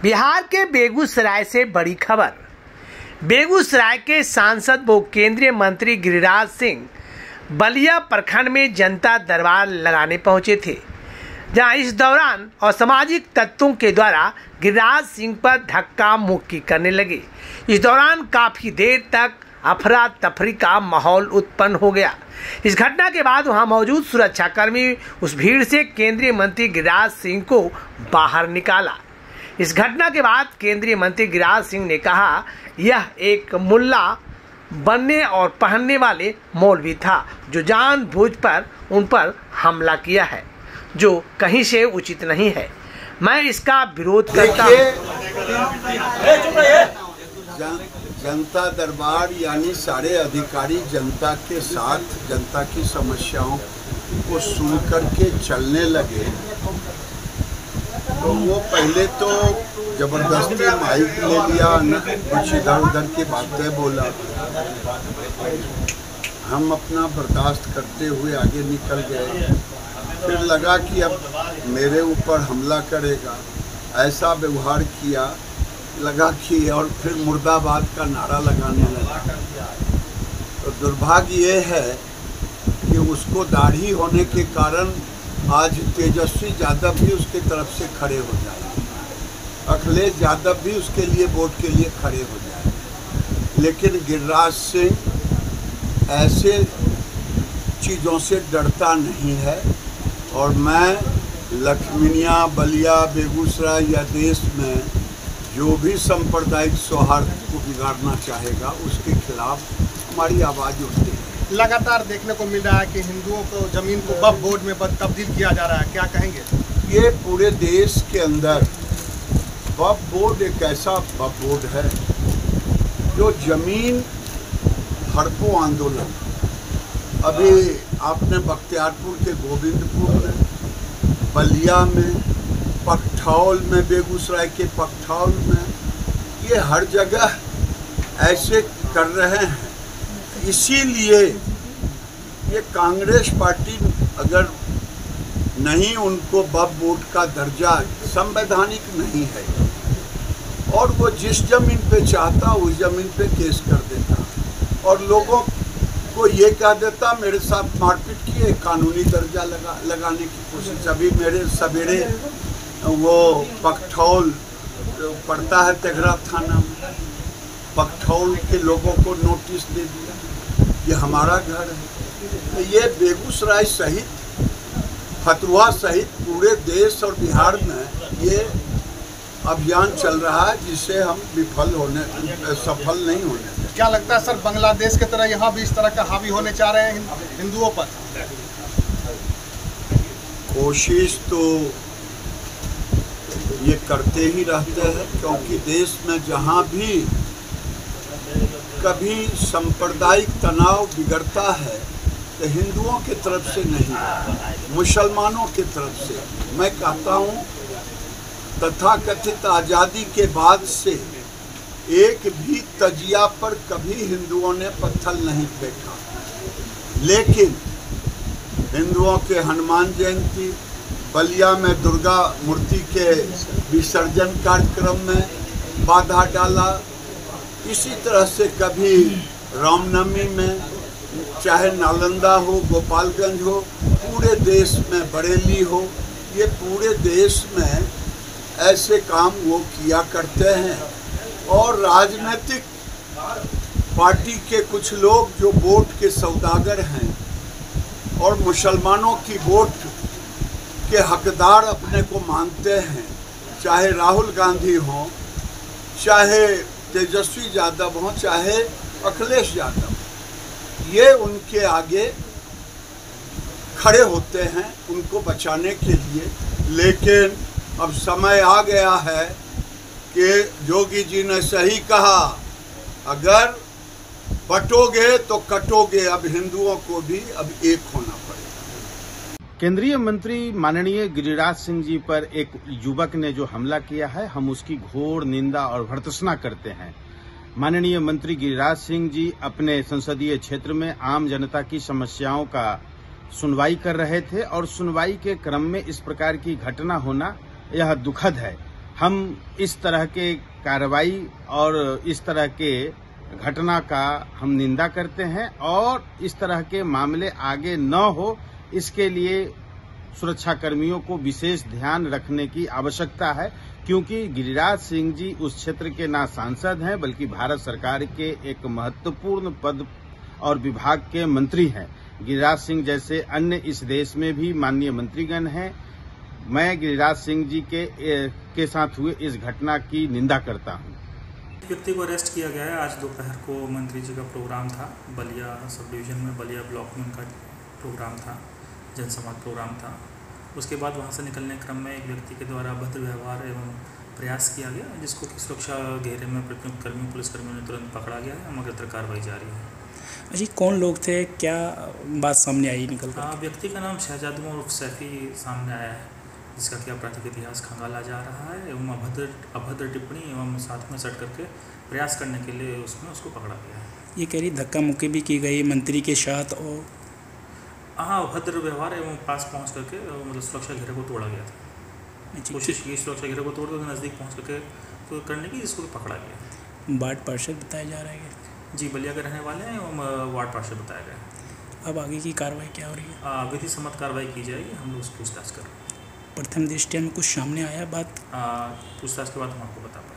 बिहार के बेगूसराय से बड़ी खबर। बेगूसराय के सांसद व केंद्रीय मंत्री गिरिराज सिंह बलिया प्रखंड में जनता दरबार लगाने पहुंचे थे, जहां इस दौरान असामाजिक तत्वों के द्वारा गिरिराज सिंह पर धक्का मुक्की करने लगे। इस दौरान काफी देर तक अफरा तफरी का माहौल उत्पन्न हो गया। इस घटना के बाद वहां मौजूद सुरक्षाकर्मी उस भीड़ से केंद्रीय मंत्री गिरिराज सिंह को बाहर निकाला। इस घटना के बाद केंद्रीय मंत्री गिरिराज सिंह ने कहा, यह एक मुल्ला बनने और पहनने वाले मौलवी था जो जानबूझकर उन पर हमला किया है, जो कहीं से उचित नहीं है। मैं इसका विरोध करता हूं। जनता दरबार यानी सारे अधिकारी जनता के साथ जनता की समस्याओं को सुन करके चलने लगे, तो वो पहले तो जबरदस्ती माइक ले लिया, कुछ इधर उधर की बातें बोला। हम अपना बर्दाश्त करते हुए आगे निकल गए। फिर लगा कि अब मेरे ऊपर हमला करेगा, ऐसा व्यवहार किया, लगा कि और फिर मुर्दाबाद का नारा लगाने लगा। तो दुर्भाग्य ये है कि उसको दाढ़ी होने के कारण आज तेजस्वी यादव भी उसके तरफ से खड़े हो जाए, अखिलेश यादव भी उसके लिए वोट के लिए खड़े हो जाए। लेकिन गिरिराज सिंह ऐसे चीज़ों से डरता नहीं है, और मैं लखमीनिया, बलिया, बेगूसराय या देश में जो भी सांप्रदायिक सौहार्द को बिगाड़ना चाहेगा उसके खिलाफ हमारी आवाज़ उठती है। लगातार देखने को मिल रहा है कि हिंदुओं को जमीन को वक्फ बोर्ड में तब्दील किया जा रहा है, क्या कहेंगे? ये पूरे देश के अंदर वक्फ बोर्ड एक ऐसा वक्फ बोर्ड है जो जमीन हड़पो आंदोलन, अभी आपने बख्तियारपुर के गोविंदपुर में, बलिया में, पकठौल में, बेगूसराय के पकठौल में, ये हर जगह ऐसे कर रहे हैं। इसीलिए ये कांग्रेस पार्टी अगर नहीं, उनको वक्फ बोर्ड का दर्जा संवैधानिक नहीं है, और वो जिस जमीन पे चाहता उस जमीन पे केस कर देता और लोगों को ये कह देता मेरे साथ मारपीट किए, कानूनी दर्जा लगाने की कोशिश। अभी मेरे सवेरे वो पकठौल पड़ता है तेघरा थाना में, पकठौल के लोगों को नोटिस दे दिया, ये हमारा घर है। तो ये बेगूसराय सहित, फतुहा सहित पूरे देश और बिहार में ये अभियान चल रहा है, जिससे हम सफल नहीं होने। क्या लगता है सर, बांग्लादेश की तरह यहाँ भी इस तरह का हावी होने चाह रहे हैं हिंदुओं पर? कोशिश तो ये करते ही रहते हैं, क्योंकि देश में जहाँ भी कभी सांप्रदायिक तनाव बिगड़ता है तो हिंदुओं की तरफ से नहीं, मुसलमानों की तरफ से। मैं कहता हूँ तथाकथित आज़ादी के बाद से एक भी तजिया पर कभी हिंदुओं ने पत्थर नहीं फेंका, लेकिन हिंदुओं के हनुमान जयंती, बलिया में दुर्गा मूर्ति के विसर्जन कार्यक्रम में बाधा डाला। इसी तरह से कभी रामनवमी में, चाहे नालंदा हो, गोपालगंज हो, पूरे देश में, बरेली हो, ये पूरे देश में ऐसे काम वो किया करते हैं। और राजनीतिक पार्टी के कुछ लोग जो वोट के सौदागर हैं और मुसलमानों की वोट के हकदार अपने को मानते हैं, चाहे राहुल गांधी हों, चाहे तेजस्वी यादव हों, चाहे अखिलेश यादव, ये उनके आगे खड़े होते हैं उनको बचाने के लिए। लेकिन अब समय आ गया है कि योगी जी ने सही कहा, अगर बटोगे तो कटोगे। अब हिंदुओं को भी अब एक होना पड़ेगा। केंद्रीय मंत्री माननीय गिरिराज सिंह जी पर एक युवक ने जो हमला किया है, हम उसकी घोर निंदा और भर्त्सना करते हैं। माननीय मंत्री गिरिराज सिंह जी अपने संसदीय क्षेत्र में आम जनता की समस्याओं का सुनवाई कर रहे थे और सुनवाई के क्रम में इस प्रकार की घटना होना यह दुखद है। हम इस तरह के कार्रवाई और इस तरह के घटना का हम निंदा करते हैं और इस तरह के मामले आगे न हो इसके लिए सुरक्षा कर्मियों को विशेष ध्यान रखने की आवश्यकता है, क्योंकि गिरिराज सिंह जी उस क्षेत्र के न सांसद हैं बल्कि भारत सरकार के एक महत्वपूर्ण पद और विभाग के मंत्री हैं। गिरिराज सिंह जैसे अन्य इस देश में भी माननीय मंत्रीगण हैं। मैं गिरिराज सिंह जी के साथ हुए इस घटना की निंदा करता हूं। व्यक्ति को अरेस्ट किया गया है। आज दोपहर को मंत्री जी का प्रोग्राम था बलिया सब डिवीजन में, बलिया ब्लॉक में उनका प्रोग्राम था, जनसंवाद प्रोग्राम था। उसके बाद वहां से निकलने क्रम में एक व्यक्ति के द्वारा अभद्र व्यवहार एवं प्रयास किया गया, जिसको कि सुरक्षा घेरे में प्रतिनियुक्त कर्मियों पुलिसकर्मियों ने तुरंत पकड़ा गया है। मगर कार्रवाई जारी है। जी, कौन लोग थे, क्या बात सामने आई निकल कर? व्यक्ति का नाम शहजाद उर्फ सैफी सामने आया है, जिसका कि आपराधिक इतिहास खंगाला जा रहा है एवं अभद्र टिप्पणी एवं साथ में सट करके प्रयास करने के लिए उसमें उसको पकड़ा गया है। ये कह रही धक्का मुक्की भी की गई मंत्री के साथ और अभद्र व्यवहार एवं पास पहुंच करके मतलब सुरक्षा घेरे को तोड़ा गया था। कोशिश की सुरक्षा घेरे को तोड़ कर नज़दीक पहुंच करके तो करने की, जिसको पकड़ा गया। वार्ड पार्षद बताया जा रहा है जी, बलिया के रहने वाले हैं एवं वार्ड पार्षद बताया गया। अब आगे की कार्रवाई क्या हो रही है? विधि सम्मत कार्रवाई की जाएगी। हम लोग उसकी पूछताछ कर रहे हैं। प्रथम दृष्टया में कुछ सामने आया बात? पूछताछ के बाद हम आपको बता पाएंगे।